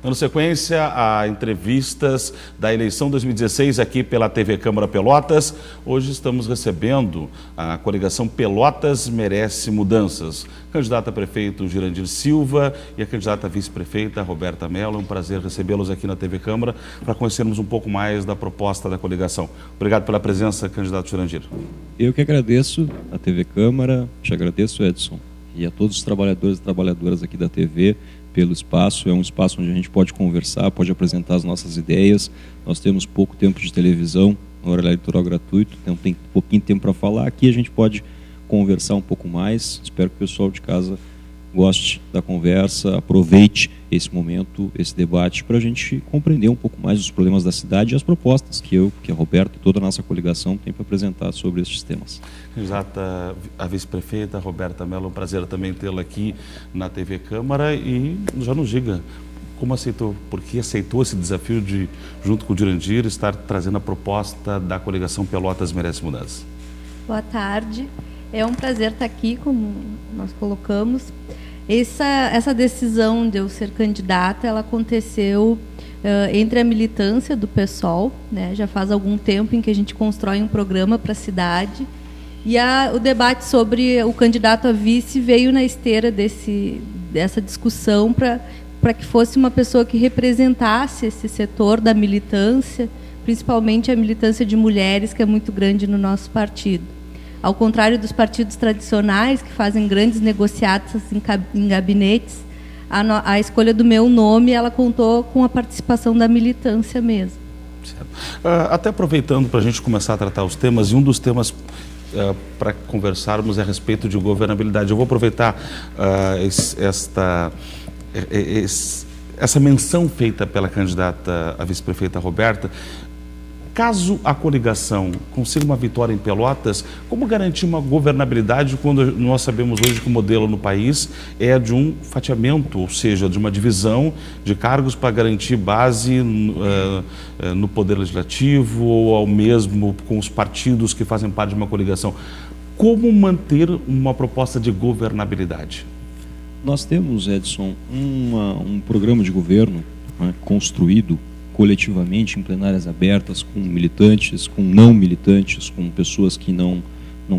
Dando sequência a entrevistas da eleição 2016 aqui pela TV Câmara Pelotas, hoje estamos recebendo a coligação Pelotas Merece Mudanças. Candidata a prefeito Jurandir Silva e a candidata a vice-prefeita Roberta Mello. É um prazer recebê-los aqui na TV Câmara para conhecermos um pouco mais da proposta da coligação. Obrigado pela presença, candidato Jurandir. Eu que agradeço a TV Câmara, te agradeço, Edson, e a todos os trabalhadores e trabalhadoras aqui da TV, pelo espaço. É um espaço onde a gente pode conversar, pode apresentar as nossas ideias. Nós temos pouco tempo de televisão, no horário eleitoral gratuito, então tem pouquinho tempo para falar. Aqui a gente pode conversar um pouco mais. Espero que o pessoal de casa goste da conversa, aproveite esse momento, esse debate, para a gente compreender um pouco mais os problemas da cidade e as propostas que eu, que a Roberta e toda a nossa coligação tem para apresentar sobre estes temas. Candidata a vice-prefeita Roberta Mello, um prazer também tê-la aqui na TV Câmara, e já nos diga como aceitou, por que aceitou esse desafio de, junto com o Jurandir, estar trazendo a proposta da coligação Pelotas Merece Mudanças. Boa tarde, é um prazer estar aqui, como nós colocamos. Essa decisão de eu ser candidata, ela aconteceu entre a militância do PSOL, né? Já faz algum tempo em que a gente constrói um programa para a cidade, e o debate sobre o candidato a vice veio na esteira dessa discussão para que fosse uma pessoa que representasse esse setor da militância, principalmente a militância de mulheres, que é muito grande no nosso partido. Ao contrário dos partidos tradicionais, que fazem grandes negociatas em gabinetes, a escolha do meu nome, ela contou com a participação da militância mesmo. Certo. Até aproveitando para a gente começar a tratar os temas, e um dos temas para conversarmos é a respeito de governabilidade. Eu vou aproveitar essa menção feita pela candidata a vice-prefeita Roberta. Caso a coligação consiga uma vitória em Pelotas, como garantir uma governabilidade quando nós sabemos hoje que o modelo no país é de um fatiamento, ou seja, de uma divisão de cargos para garantir base no Poder Legislativo ou ao mesmo com os partidos que fazem parte de uma coligação? Como manter uma proposta de governabilidade? Nós temos, Edson, um programa de governo, né, construído coletivamente em plenárias abertas, com militantes, com não militantes, com pessoas que não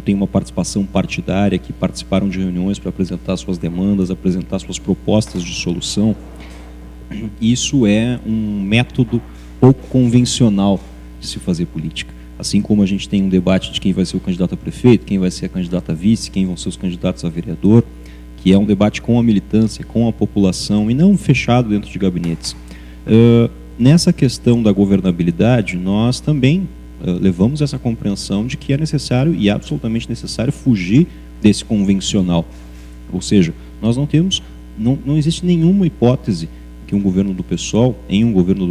têm uma participação partidária, que participaram de reuniões para apresentar suas demandas, apresentar suas propostas de solução. Isso é um método pouco convencional de se fazer política. Assim como a gente tem um debate de quem vai ser o candidato a prefeito, quem vai ser a candidata a vice, quem vão ser os candidatos a vereador, que é um debate com a militância, com a população, e não fechado dentro de gabinetes. Nessa questão da governabilidade, nós também levamos essa compreensão de que é necessário e absolutamente necessário fugir desse convencional. Ou seja, nós não existe nenhuma hipótese que em um governo do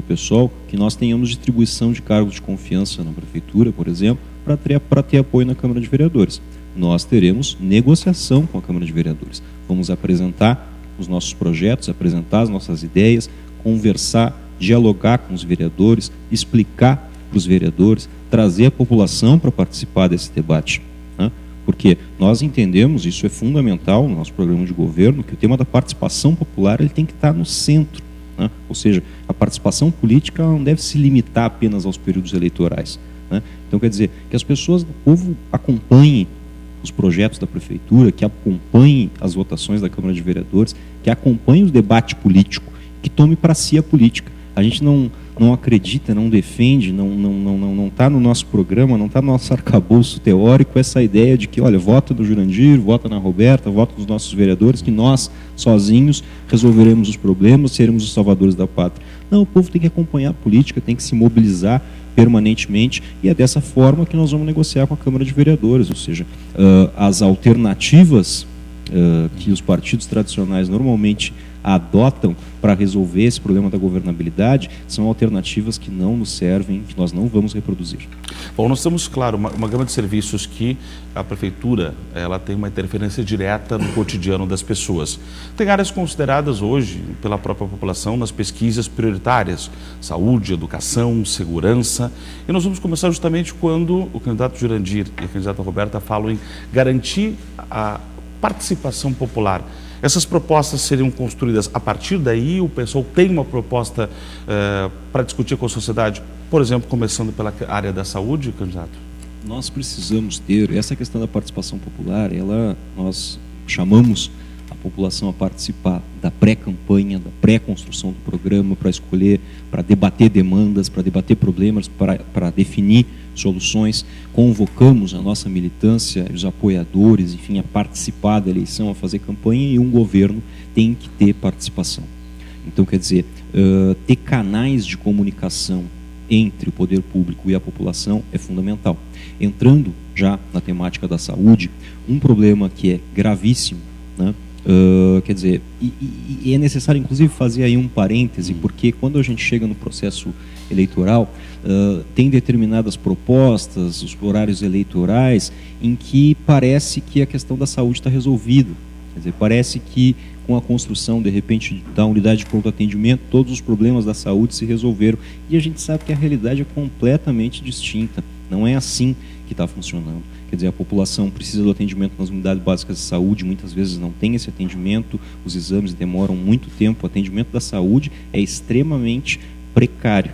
PSOL, que nós tenhamos distribuição de cargos de confiança na prefeitura, por exemplo, para ter apoio na Câmara de Vereadores. Nós teremos negociação com a Câmara de Vereadores. Vamos apresentar os nossos projetos, apresentar as nossas ideias, conversar, dialogar com os vereadores, explicar para os vereadores, trazer a população para participar desse debate, né? Porque nós entendemos, isso é fundamental no nosso programa de governo, que o tema da participação popular ele tem que estar no centro, né? Ou seja, a participação política não deve se limitar apenas aos períodos eleitorais, né? Então quer dizer que as pessoas, o povo acompanhem os projetos da prefeitura, que acompanhem as votações da Câmara de Vereadores, que acompanhem o debate político, que tome para si a política. A gente não acredita, não defende, não está no nosso programa, não está no nosso arcabouço teórico essa ideia de que, olha, vota no Jurandir, vota na Roberta, vota nos nossos vereadores, que nós, sozinhos, resolveremos os problemas, seremos os salvadores da pátria. Não, o povo tem que acompanhar a política, tem que se mobilizar permanentemente, e é dessa forma que nós vamos negociar com a Câmara de Vereadores, ou seja, as alternativas que os partidos tradicionais normalmente adotam para resolver esse problema da governabilidade são alternativas que não nos servem, que nós não vamos reproduzir. Bom, nós temos, claro, uma gama de serviços que a Prefeitura ela tem uma interferência direta no cotidiano das pessoas. Tem áreas consideradas hoje pela própria população nas pesquisas prioritárias, saúde, educação, segurança. E nós vamos começar justamente quando o candidato Jurandir e a candidata Roberta falam em garantir a participação popular. Essas propostas seriam construídas a partir daí? O pessoal tem uma proposta para discutir com a sociedade, por exemplo, começando pela área da saúde, candidato? Nós precisamos ter essa questão da participação popular. Nós chamamos a população a participar da pré-campanha, da pré-construção do programa, para escolher, para debater demandas, para debater problemas, para definir soluções. Convocamos a nossa militância, os apoiadores, enfim, a participar da eleição, a fazer campanha, e um governo tem que ter participação. Então, quer dizer, ter canais de comunicação entre o poder público e a população é fundamental. Entrando já na temática da saúde, um problema que é gravíssimo, né? Quer dizer, e é necessário inclusive fazer aí um parêntese, porque quando a gente chega no processo eleitoral, tem determinadas propostas, os horários eleitorais, em que parece que a questão da saúde está resolvida. Quer dizer, parece que com a construção, de repente, da unidade de pronto atendimento, todos os problemas da saúde se resolveram. E a gente sabe que a realidade é completamente distinta. Não é assim que está funcionando. Quer dizer, a população precisa do atendimento nas unidades básicas de saúde, muitas vezes não tem esse atendimento, os exames demoram muito tempo, o atendimento da saúde é extremamente precário.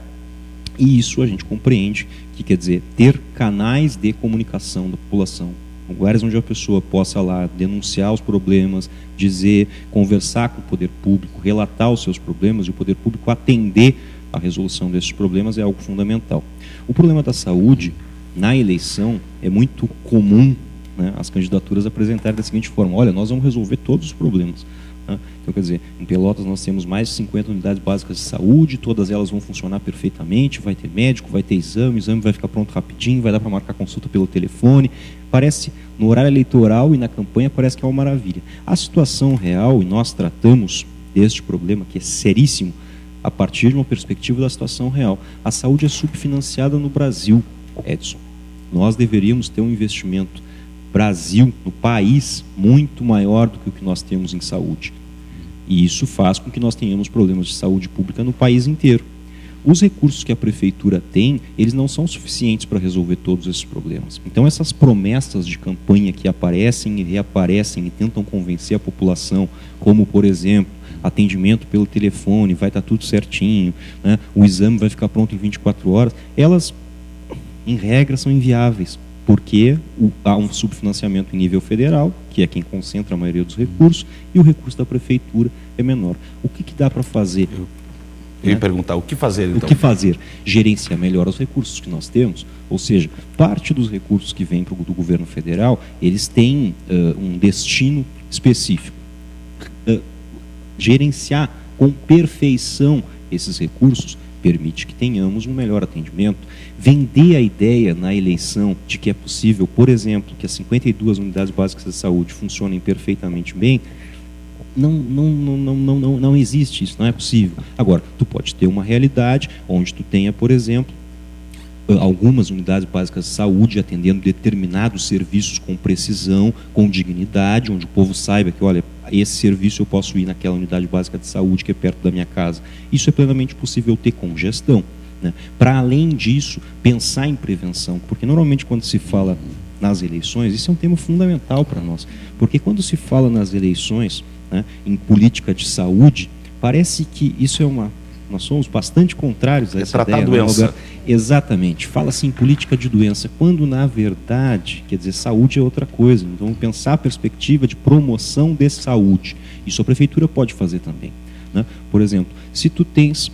E isso a gente compreende que, quer dizer, ter canais de comunicação da população, lugares onde a pessoa possa lá denunciar os problemas, dizer, conversar com o poder público, relatar os seus problemas, e o poder público atender a resolução desses problemas é algo fundamental. O problema da saúde, na eleição, é muito comum, né, as candidaturas apresentarem da seguinte forma: olha, nós vamos resolver todos os problemas. Né? Então, quer dizer, em Pelotas nós temos mais de 50 unidades básicas de saúde, todas elas vão funcionar perfeitamente, vai ter médico, vai ter exame, o exame vai ficar pronto rapidinho, vai dar para marcar consulta pelo telefone. Parece, no horário eleitoral e na campanha, parece que é uma maravilha. A situação real, e nós tratamos deste problema, que é seríssimo, a partir de uma perspectiva da situação real. A saúde é subfinanciada no Brasil, Edson. Nós deveríamos ter um investimento Brasil, no país, muito maior do que o que nós temos em saúde. E isso faz com que nós tenhamos problemas de saúde pública no país inteiro. Os recursos que a prefeitura tem, eles não são suficientes para resolver todos esses problemas. Então, essas promessas de campanha que aparecem e reaparecem e tentam convencer a população, como, por exemplo, atendimento pelo telefone, vai estar tudo certinho, né? O exame vai ficar pronto em 24 horas, elas, em regra, são inviáveis, porque há um subfinanciamento em nível federal, que é quem concentra a maioria dos recursos, e o recurso da prefeitura é menor. O que dá para fazer? Eu ia perguntar, o que fazer então? O que fazer? Gerenciar melhor os recursos que nós temos, ou seja, parte dos recursos que vêm do governo federal, eles têm um destino específico. Gerenciar com perfeição esses recursos permite que tenhamos um melhor atendimento. Vender a ideia na eleição de que é possível, por exemplo, que as 52 unidades básicas de saúde funcionem perfeitamente bem, não existe isso, não é possível. Agora, tu pode ter uma realidade onde tu tenha, por exemplo, algumas unidades básicas de saúde atendendo determinados serviços com precisão, com dignidade, onde o povo saiba que, olha, esse serviço eu posso ir naquela unidade básica de saúde que é perto da minha casa. Isso é plenamente possível ter com gestão, né? Para além disso, pensar em prevenção, porque normalmente quando se fala nas eleições, isso é um tema fundamental para nós, porque quando se fala nas eleições, né, em política de saúde, parece que isso é nós somos bastante contrários a essa ideia. É tratar a doença. Exatamente. Fala-se em política de doença, quando na verdade, quer dizer, saúde é outra coisa. Então, vamos pensar a perspectiva de promoção de saúde. Isso a prefeitura pode fazer também, né? Por exemplo, se tu tens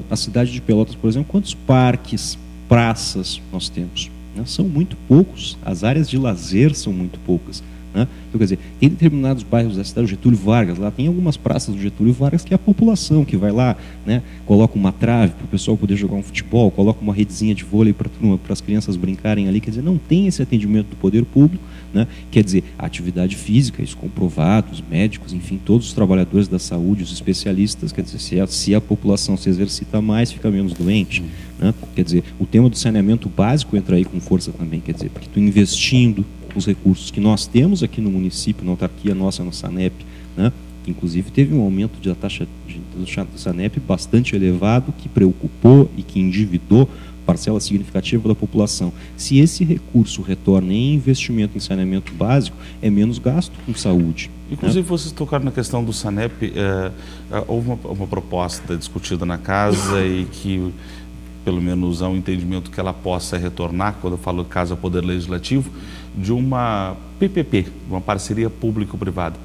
a cidade de Pelotas, por exemplo, quantos parques, praças nós temos? São muito poucos. As áreas de lazer são muito poucas. Né? Então, quer dizer, tem determinados bairros da cidade, o Getúlio Vargas, lá tem algumas praças do Getúlio Vargas que é a população que vai lá, né, coloca uma trave para o pessoal poder jogar um futebol, coloca uma redezinha de vôlei para as crianças brincarem ali, quer dizer, não tem esse atendimento do poder público, né? Quer dizer, a atividade física, isso comprovado, os médicos, enfim, todos os trabalhadores da saúde, os especialistas, quer dizer, se a população se exercita mais, fica menos doente, né? Quer dizer, o tema do saneamento básico entra aí com força também, quer dizer, porque tu investindo os recursos que nós temos aqui no município, na autarquia nossa, no SANEP, né? Inclusive teve um aumento da taxa do SANEP bastante elevado, que preocupou e que endividou parcela significativa da população. Se esse recurso retorna em investimento em saneamento básico, é menos gasto com saúde. Inclusive, né? Vocês tocaram na questão do SANEP, houve uma proposta discutida na casa e que, pelo menos, há um entendimento que ela possa retornar, quando eu falo casa Poder Legislativo, de uma PPP, uma parceria público-privada.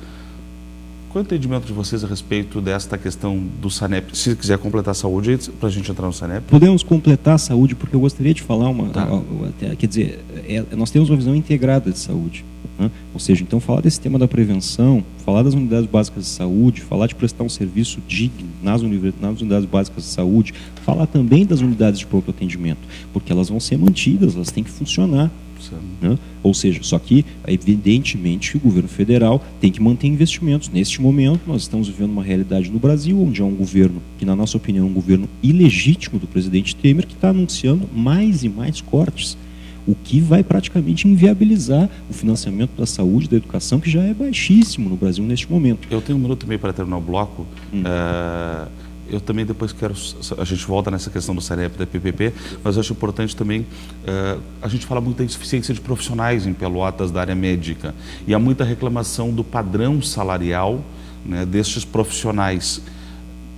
Qual é o entendimento de vocês a respeito desta questão do SANEP? Se quiser completar a saúde, para a gente entrar no SANEP. Podemos completar a saúde, porque eu gostaria de falar quer dizer, nós temos uma visão integrada de saúde. Né? Ou seja, então falar desse tema da prevenção, falar das unidades básicas de saúde, falar de prestar um serviço digno nas unidades básicas de saúde, falar também das unidades de pronto atendimento, porque elas vão ser mantidas, elas têm que funcionar. Né? Ou seja, só que evidentemente o governo federal tem que manter investimentos. Neste momento nós estamos vivendo uma realidade no Brasil onde há um governo que, na nossa opinião, é um governo ilegítimo do presidente Temer, que está anunciando mais e mais cortes, o que vai praticamente inviabilizar o financiamento da saúde e da educação, que já é baixíssimo no Brasil neste momento. Eu tenho 1 minuto e meio para terminar o bloco. Eu também depois quero, a gente volta nessa questão do SANEP, da PPP, mas eu acho importante também, a gente fala muito da insuficiência de profissionais em Pelotas da área médica, e há muita reclamação do padrão salarial, né, destes profissionais.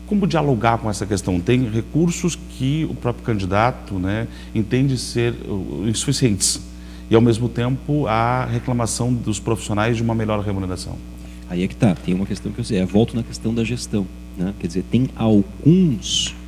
Como dialogar com essa questão? Tem recursos que o próprio candidato, né, entende ser insuficientes, e ao mesmo tempo a reclamação dos profissionais de uma melhor remuneração. Aí é que está, tem uma questão que eu sei, volto na questão da gestão. Né? Quer dizer,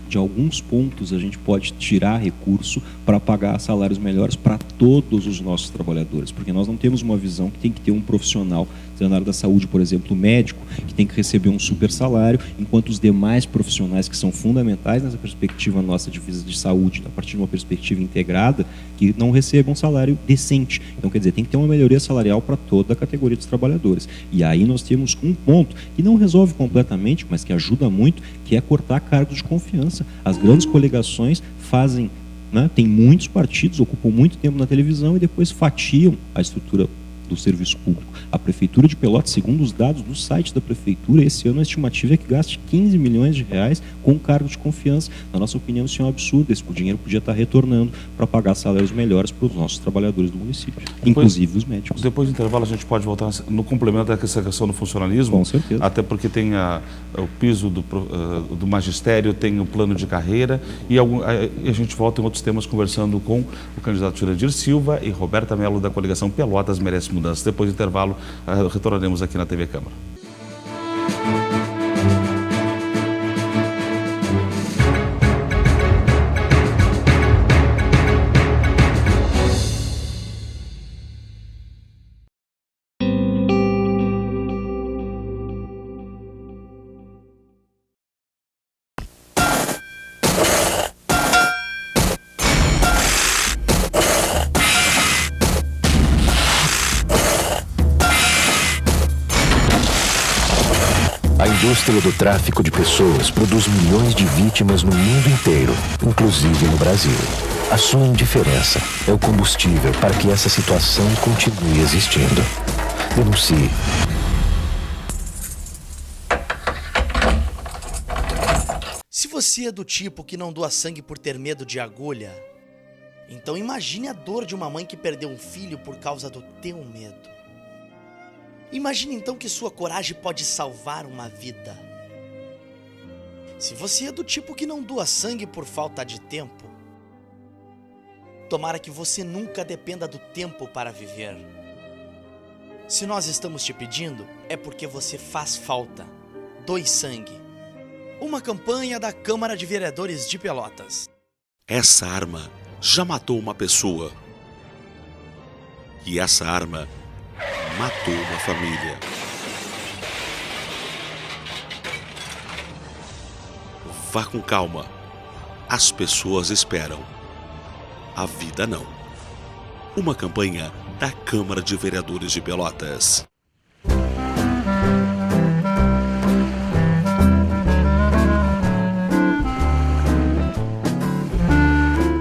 de alguns pontos a gente pode tirar recurso para pagar salários melhores para todos os nossos trabalhadores, porque nós não temos uma visão que tem que ter um profissional na área da saúde, por exemplo, o médico, que tem que receber um super salário, enquanto os demais profissionais que são fundamentais nessa perspectiva nossa de saúde, a partir de uma perspectiva integrada, que não recebam um salário decente. Então, quer dizer, tem que ter uma melhoria salarial para toda a categoria dos trabalhadores. E aí nós temos um ponto que não resolve completamente, mas que ajuda muito, que é cortar cargos de confiança. As grandes coligações fazem, né, tem muitos partidos, ocupam muito tempo na televisão e depois fatiam a estrutura do serviço público. A Prefeitura de Pelotas, segundo os dados do site da Prefeitura, esse ano a estimativa é que gaste 15 milhões de reais com cargos de confiança. Na nossa opinião, isso é um absurdo. Esse dinheiro podia estar retornando para pagar salários melhores para os nossos trabalhadores do município, inclusive os médicos. Depois do intervalo, a gente pode voltar no complemento dessa questão do funcionalismo. Com certeza. Até porque tem o piso do magistério, tem o plano de carreira, e a gente volta em outros temas conversando com o candidato Jurandir Silva e Roberta Mello, da coligação Pelotas Merece Mudança. Depois do intervalo, retornaremos aqui na TV Câmara. A indústria do tráfico de pessoas produz milhões de vítimas no mundo inteiro, inclusive no Brasil. A sua indiferença é o combustível para que essa situação continue existindo. Denuncie. Se você é do tipo que não doa sangue por ter medo de agulha, então imagine a dor de uma mãe que perdeu um filho por causa do teu medo. Imagine então que sua coragem pode salvar uma vida. Se você é do tipo que não doa sangue por falta de tempo, tomara que você nunca dependa do tempo para viver. Se nós estamos te pedindo, é porque você faz falta. Doe sangue. Uma campanha da Câmara de Vereadores de Pelotas. Essa arma já matou uma pessoa. E essa arma matou uma família. Vá com calma. As pessoas esperam. A vida não. Uma campanha da Câmara de Vereadores de Pelotas.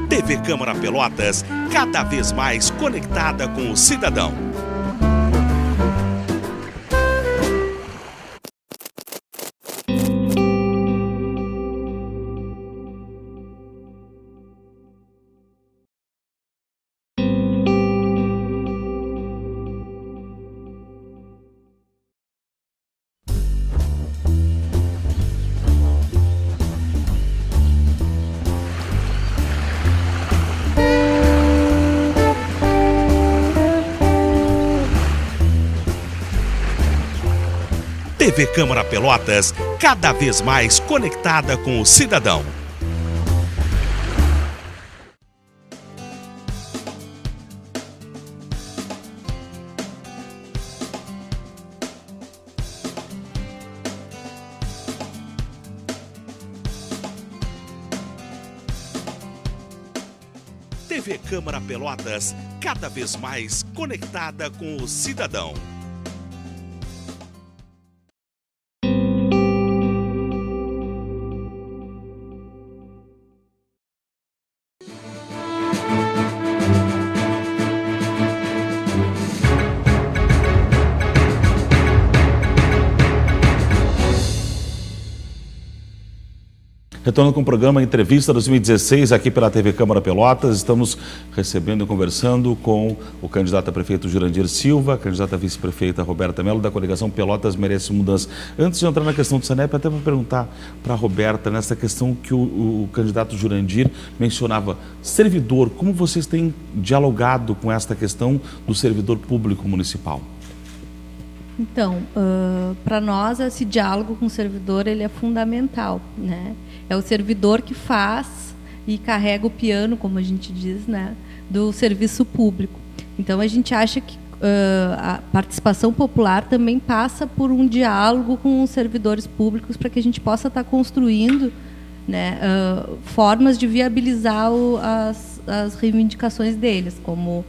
TV Câmara Pelotas, cada vez mais conectada com o cidadão. TV Câmara Pelotas, cada vez mais conectada com o cidadão. TV Câmara Pelotas, cada vez mais conectada com o cidadão. Retornando com o programa Entrevista 2016 aqui pela TV Câmara Pelotas, estamos recebendo e conversando com o candidato a prefeito Jurandir Silva, a candidata a vice-prefeita Roberta Mello, da coligação Pelotas Merece Mudança. Antes de entrar na questão do Sanep, até para perguntar para a Roberta, nessa questão que o candidato Jurandir mencionava, servidor, como vocês têm dialogado com esta questão do servidor público municipal? Então, para nós, esse diálogo com o servidor ele é fundamental, né? É o servidor que faz e carrega o piano, como a gente diz, né, do serviço público. Então, a gente acha que a participação popular também passa por um diálogo com os servidores públicos para que a gente possa estar construindo, né, formas de viabilizar as reivindicações deles, como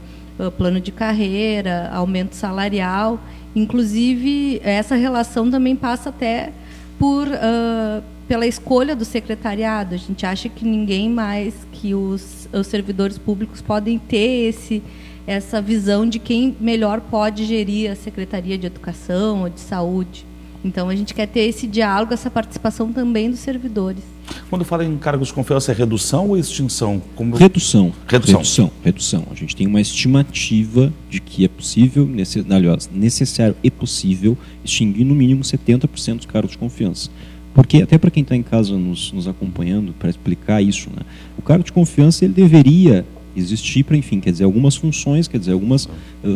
plano de carreira, aumento salarial. Inclusive, essa relação também passa até pela escolha do secretariado. A gente acha que ninguém mais que os servidores públicos podem ter essa visão de quem melhor pode gerir a Secretaria de Educação ou de Saúde. Então, a gente quer ter esse diálogo, essa participação também dos servidores. Quando fala em cargos de confiança, é redução ou extinção? Redução. A gente tem uma estimativa de que é possível, necessário e possível extinguir no mínimo 70% dos cargos de confiança. Porque, até para quem está em casa nos acompanhando, para explicar isso, né, o cargo de confiança ele deveria existir para, enfim, quer dizer, algumas funções,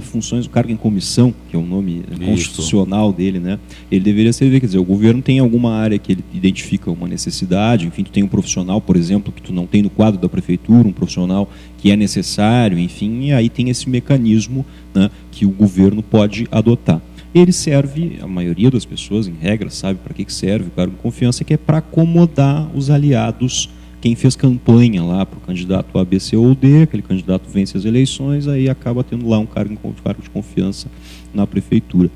funções do cargo em comissão, que é o nome constitucional dele, né? Ele deveria servir, quer dizer, o governo tem alguma área que ele identifica uma necessidade, enfim, tu tem um profissional, por exemplo, que tu não tem no quadro da prefeitura, um profissional que é necessário, enfim, e aí tem esse mecanismo, né, que o governo pode adotar. Ele serve, a maioria das pessoas, em regra, sabe para que serve o cargo de confiança, que é para acomodar os aliados. Quem fez campanha lá para o candidato A, B, C ou D, aquele candidato vence as eleições, aí acaba tendo lá um cargo de confiança na prefeitura.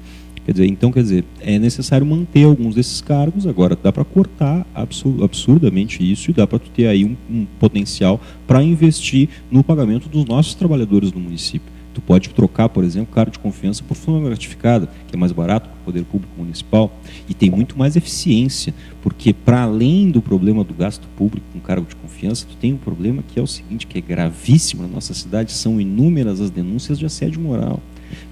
Quer dizer, é necessário manter alguns desses cargos. Agora, dá para cortar absurdamente isso e dá para ter aí um potencial para investir no pagamento dos nossos trabalhadores do município. Tu pode trocar, por exemplo, cargo de confiança por forma gratificada, que é mais barato para o poder público municipal e tem muito mais eficiência, porque para além do problema do gasto público com cargo de confiança, tu tem um problema que é o seguinte, que é gravíssimo na nossa cidade, são inúmeras as denúncias de assédio moral,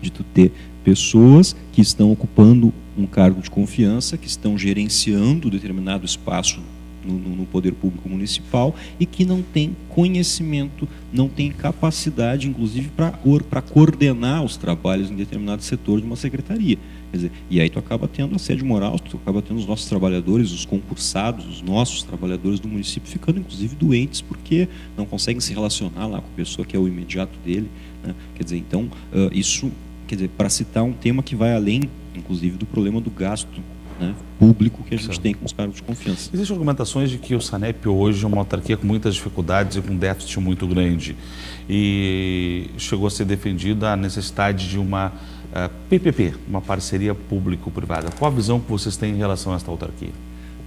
de tu ter pessoas que estão ocupando um cargo de confiança, que estão gerenciando determinado espaço no poder público municipal e que não tem conhecimento, não tem capacidade, inclusive, para coordenar os trabalhos em determinado setor de uma secretaria. Quer dizer, e aí tu acaba tendo assédio moral, tu acaba tendo os nossos trabalhadores, os concursados, os nossos trabalhadores do município ficando, inclusive, doentes porque não conseguem se relacionar lá com a pessoa que é o imediato dele, né? Quer dizer, então, isso quer dizer, para citar um tema que vai além, inclusive, do problema do gasto, né, público que a gente tem com os cargos de confiança. Existem argumentações de que o SANEP hoje é uma autarquia com muitas dificuldades e com um déficit muito grande. E chegou a ser defendida a necessidade de uma PPP, uma parceria público-privada. Qual a visão que vocês têm em relação a esta autarquia?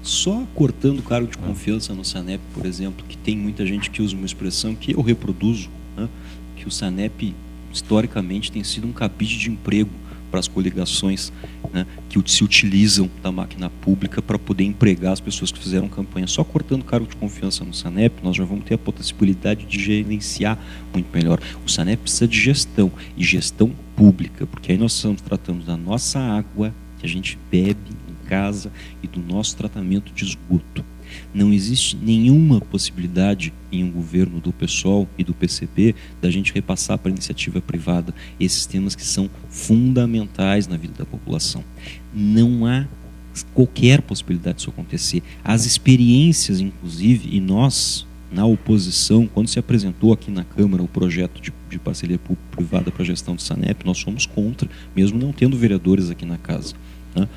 Só cortando o cargo de confiança no SANEP, por exemplo, que tem muita gente que usa uma expressão que eu reproduzo, né, que o SANEP, historicamente, tem sido um cabide de emprego para as coligações, né, que se utilizam da máquina pública para poder empregar as pessoas que fizeram campanha. Só cortando o cargo de confiança no SANEP, nós já vamos ter a possibilidade de gerenciar muito melhor. O SANEP precisa de gestão, e gestão pública, porque aí nós estamos tratando da nossa água, que a gente bebe em casa, e do nosso tratamento de esgoto. Não existe nenhuma possibilidade em um governo do PSOL e do PCB da gente repassar para a iniciativa privada esses temas que são fundamentais na vida da população. Não há qualquer possibilidade disso acontecer. As experiências, inclusive, e nós, na oposição, quando se apresentou aqui na Câmara o projeto de parceria público-privada para a gestão do SANEP, nós somos contra, mesmo não tendo vereadores aqui na casa, né?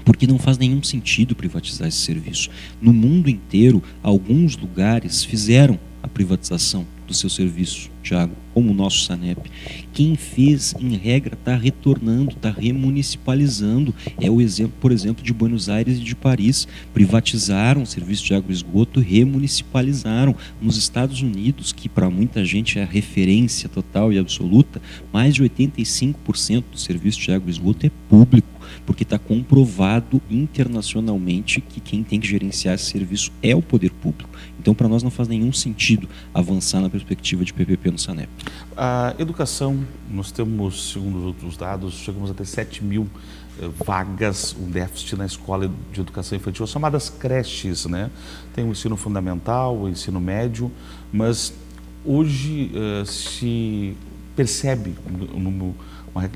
Porque não faz nenhum sentido privatizar esse serviço. No mundo inteiro, alguns lugares fizeram a privatização do seu serviço de água, como o nosso SANEP. Quem fez, em regra, está retornando, está remunicipalizando. É o exemplo, por exemplo, de Buenos Aires e de Paris. Privatizaram o serviço de água e esgoto, remunicipalizaram. Nos Estados Unidos, que para muita gente é a referência total e absoluta, mais de 85% do serviço de água e esgoto é público, porque está comprovado internacionalmente que quem tem que gerenciar esse serviço é o poder público. Então, para nós não faz nenhum sentido avançar na perspectiva de PPP no SANEP. A educação, nós temos, segundo os outros dados, chegamos a ter 7 mil vagas, um déficit na escola de educação infantil, as chamadas creches, né? Tem o ensino fundamental, o ensino médio, mas hoje se percebe um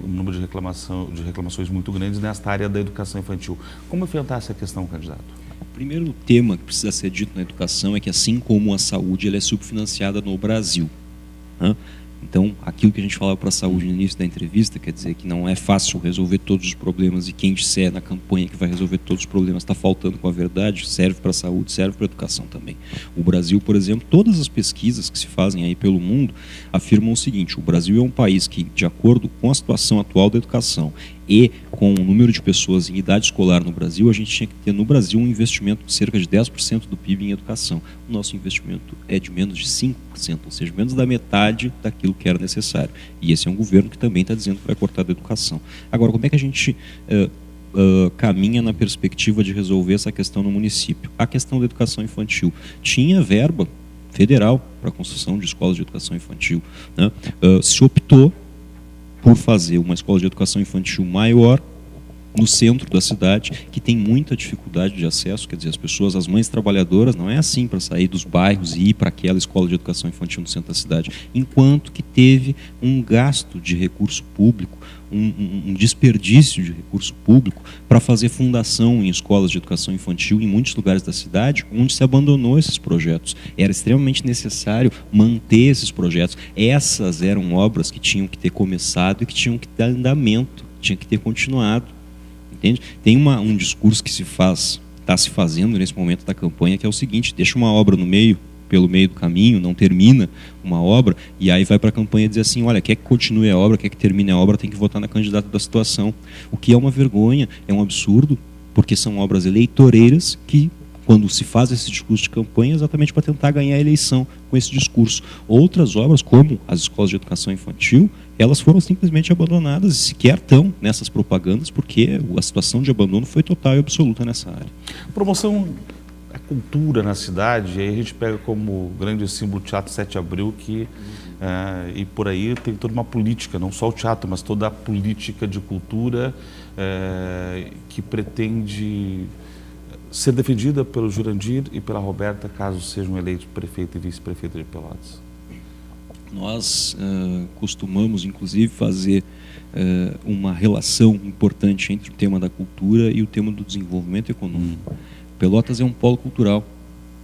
número de reclamações muito grandes nesta área da educação infantil. Como enfrentar essa questão, candidato? O primeiro tema que precisa ser dito na educação é que, assim como a saúde, ela é subfinanciada no Brasil, né? Então, aquilo que a gente falava para a saúde no início da entrevista, quer dizer que não é fácil resolver todos os problemas, e quem disser na campanha que vai resolver todos os problemas está faltando com a verdade, serve para a saúde, serve para a educação também. O Brasil, por exemplo, todas as pesquisas que se fazem aí pelo mundo afirmam o seguinte: o Brasil é um país que, de acordo com a situação atual da educação e com o número de pessoas em idade escolar no Brasil, a gente tinha que ter no Brasil um investimento de cerca de 10% do PIB em educação. O nosso investimento é de menos de 5%, ou seja, menos da metade daquilo que era necessário. E esse é um governo que também está dizendo que vai cortar da educação. Agora, como é que a gente caminha na perspectiva de resolver essa questão no município? A questão da educação infantil. Tinha verba federal para a construção de escolas de educação infantil, né? Se optou por fazer uma escola de educação infantil maior no centro da cidade, que tem muita dificuldade de acesso, quer dizer, as pessoas, as mães trabalhadoras, não é assim para sair dos bairros e ir para aquela escola de educação infantil no centro da cidade, enquanto que teve um gasto de recurso público, um desperdício de recurso público para fazer fundação em escolas de educação infantil em muitos lugares da cidade, onde se abandonou esses projetos. Era extremamente necessário manter esses projetos. Essas eram obras que tinham que ter começado e que tinham que dar andamento, tinham que ter continuado. Entende? Tem um discurso que está se fazendo nesse momento da campanha, que é o seguinte: deixa uma obra pelo meio do caminho, não termina uma obra, e aí vai para a campanha dizer assim: olha, quer que continue a obra, quer que termine a obra, tem que votar na candidata da situação. O que é uma vergonha, é um absurdo, porque são obras eleitoreiras que, quando se faz esse discurso de campanha, é exatamente para tentar ganhar a eleição com esse discurso. Outras obras, como as escolas de educação infantil, elas foram simplesmente abandonadas e sequer estão nessas propagandas, porque a situação de abandono foi total e absoluta nessa área. Promoção da cultura na cidade, aí a gente pega como grande símbolo o Teatro 7 de Abril, que, e por aí tem toda uma política, não só o teatro, mas toda a política de cultura que pretende ser defendida pelo Jurandir e pela Roberta, caso sejam eleitos prefeito e vice-prefeito de Pelotas. Nós costumamos, inclusive, fazer uma relação importante entre o tema da cultura e o tema do desenvolvimento econômico. Pelotas é um polo cultural,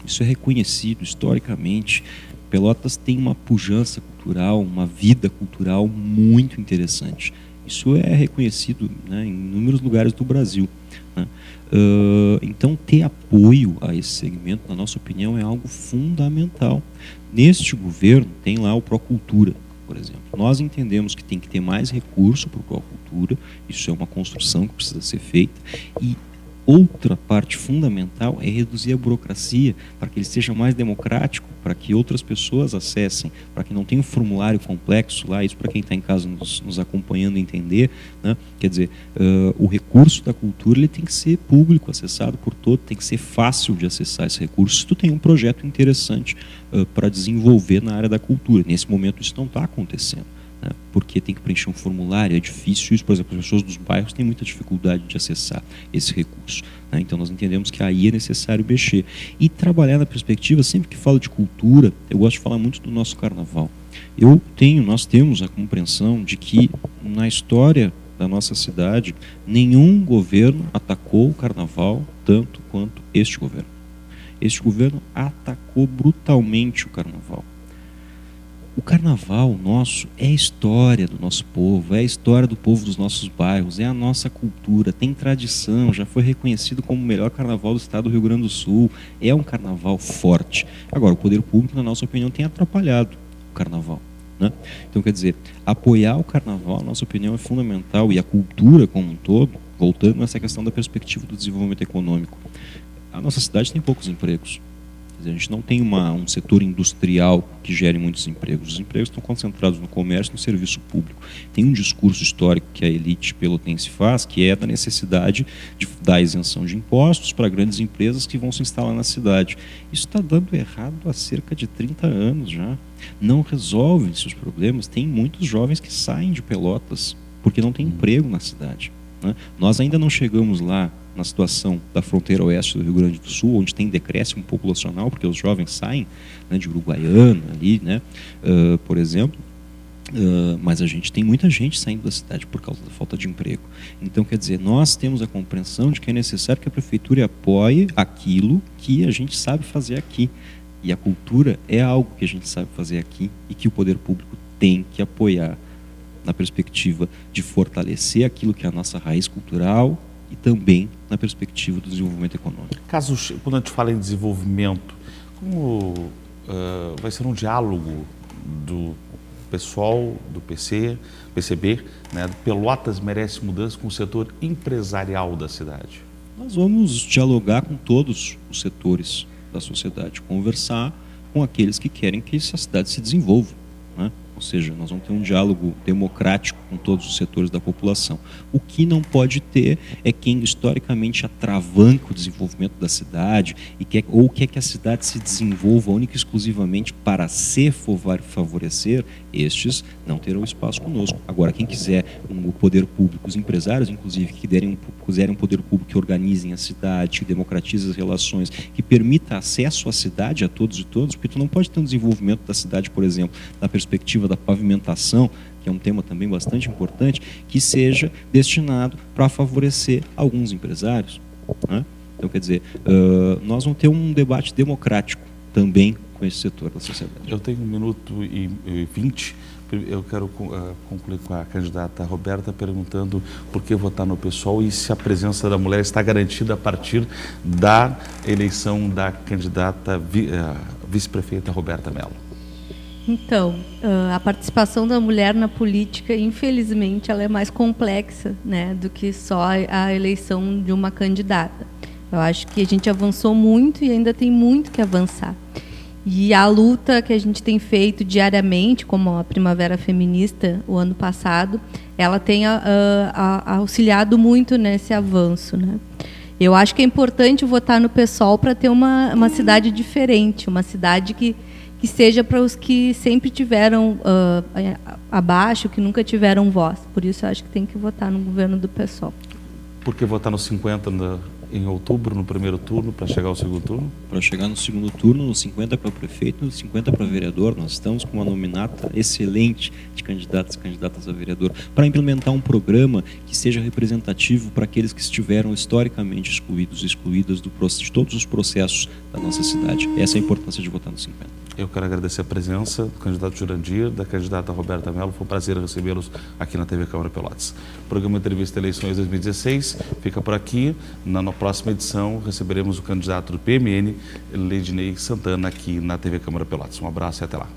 isso é reconhecido historicamente. Pelotas tem uma pujança cultural, uma vida cultural muito interessante. Isso é reconhecido, né, em inúmeros lugares do Brasil, né? Então, ter apoio a esse segmento, na nossa opinião, é algo fundamental. Neste governo, tem lá o Procultura, por exemplo. Nós entendemos que tem que ter mais recurso para o Procultura, isso é uma construção que precisa ser feita, e outra parte fundamental é reduzir a burocracia para que ele seja mais democrático, para que outras pessoas acessem, para que não tenha um formulário complexo lá, isso para quem está em casa nos acompanhando entender, né? Quer dizer, o recurso da cultura ele tem que ser público, acessado por todos, tem que ser fácil de acessar esse recurso. Se tu tem um projeto interessante para desenvolver na área da cultura, nesse momento isso não está acontecendo, né? Porque tem que preencher um formulário, é difícil isso, por exemplo, as pessoas dos bairros têm muita dificuldade de acessar esse recurso, né? Então nós entendemos que aí é necessário mexer e trabalhar na perspectiva. Sempre que falo de cultura, eu gosto de falar muito do nosso carnaval. Nós temos a compreensão de que na história da nossa cidade, nenhum governo atacou o carnaval tanto quanto este governo. Este governo atacou brutalmente o carnaval. O carnaval nosso é a história do nosso povo, é a história do povo dos nossos bairros, é a nossa cultura, tem tradição, já foi reconhecido como o melhor carnaval do estado do Rio Grande do Sul, é um carnaval forte. Agora, o poder público, na nossa opinião, tem atrapalhado o carnaval, né? Então, quer dizer, apoiar o carnaval, na nossa opinião, é fundamental, e a cultura como um todo, voltando nessa questão da perspectiva do desenvolvimento econômico. A nossa cidade tem poucos empregos. A gente não tem um setor industrial que gere muitos empregos. Os empregos estão concentrados no comércio e no serviço público. Tem um discurso histórico que a elite pelotense faz, que é da necessidade de dar isenção de impostos para grandes empresas que vão se instalar na cidade. Isso está dando errado há cerca de 30 anos já. Não resolve-se os problemas. Tem muitos jovens que saem de Pelotas porque não tem emprego na cidade, né? Nós ainda não chegamos lá na situação da fronteira oeste do Rio Grande do Sul, onde tem decréscimo populacional, porque os jovens saem, né, de Uruguaiana, ali, né, por exemplo, mas a gente tem muita gente saindo da cidade por causa da falta de emprego. Então, quer dizer, nós temos a compreensão de que é necessário que a prefeitura apoie aquilo que a gente sabe fazer aqui. E a cultura é algo que a gente sabe fazer aqui e que o poder público tem que apoiar na perspectiva de fortalecer aquilo que é a nossa raiz cultural, e também na perspectiva do desenvolvimento econômico. Quando a gente fala em desenvolvimento, como vai ser um diálogo do pessoal do PCB, né? Pelotas merece mudança com o setor empresarial da cidade? Nós vamos dialogar com todos os setores da sociedade, conversar com aqueles que querem que essa cidade se desenvolva, né? Ou seja, nós vamos ter um diálogo democrático com todos os setores da população. O que não pode ter é quem historicamente atravanca o desenvolvimento da cidade ou quer que a cidade se desenvolva única e exclusivamente para se favorecer. Estes não terão espaço conosco. Agora, quem quiser o poder público, os empresários, inclusive, que quiserem um poder público que organizem a cidade, que democratize as relações, que permita acesso à cidade a todos e todas, porque tu não pode ter um desenvolvimento da cidade, por exemplo, na perspectiva da pavimentação, que é um tema também bastante importante, que seja destinado para favorecer alguns empresários, né? Então, quer dizer, nós vamos ter um debate democrático também com esse setor da sociedade. Eu tenho 1 minuto e 20. Eu quero concluir com a candidata Roberta perguntando por que votar no PSOL e se a presença da mulher está garantida a partir da eleição da candidata vice-prefeita Roberta Mello. Então, a participação da mulher na política, infelizmente, ela é mais complexa, né, do que só a eleição de uma candidata. Eu acho que a gente avançou muito e ainda tem muito que avançar. E a luta que a gente tem feito diariamente, como a Primavera Feminista, o ano passado, ela tem auxiliado muito nesse avanço, né? Eu acho que é importante votar no PSOL para ter uma cidade diferente, uma cidade que seja para os que sempre tiveram abaixo, que nunca tiveram voz. Por isso, eu acho que tem que votar no governo do PSOL. Por que votar nos 50 em outubro, no primeiro turno, para chegar ao segundo turno? Para chegar no segundo turno, nos 50 para prefeito, nos 50 para vereador. Nós estamos com uma nominata excelente de candidatos e candidatas a vereador, para implementar um programa que seja representativo para aqueles que estiveram historicamente excluídas de todos os processos da nossa cidade. Essa é a importância de votar nos 50. Eu quero agradecer a presença do candidato Jurandir, da candidata Roberta Mello. Foi um prazer recebê-los aqui na TV Câmara Pelotas. O programa Entrevista Eleições 2016 fica por aqui. Na próxima edição receberemos o candidato do PMN, Leidinei Santana, aqui na TV Câmara Pelotas. Um abraço e até lá.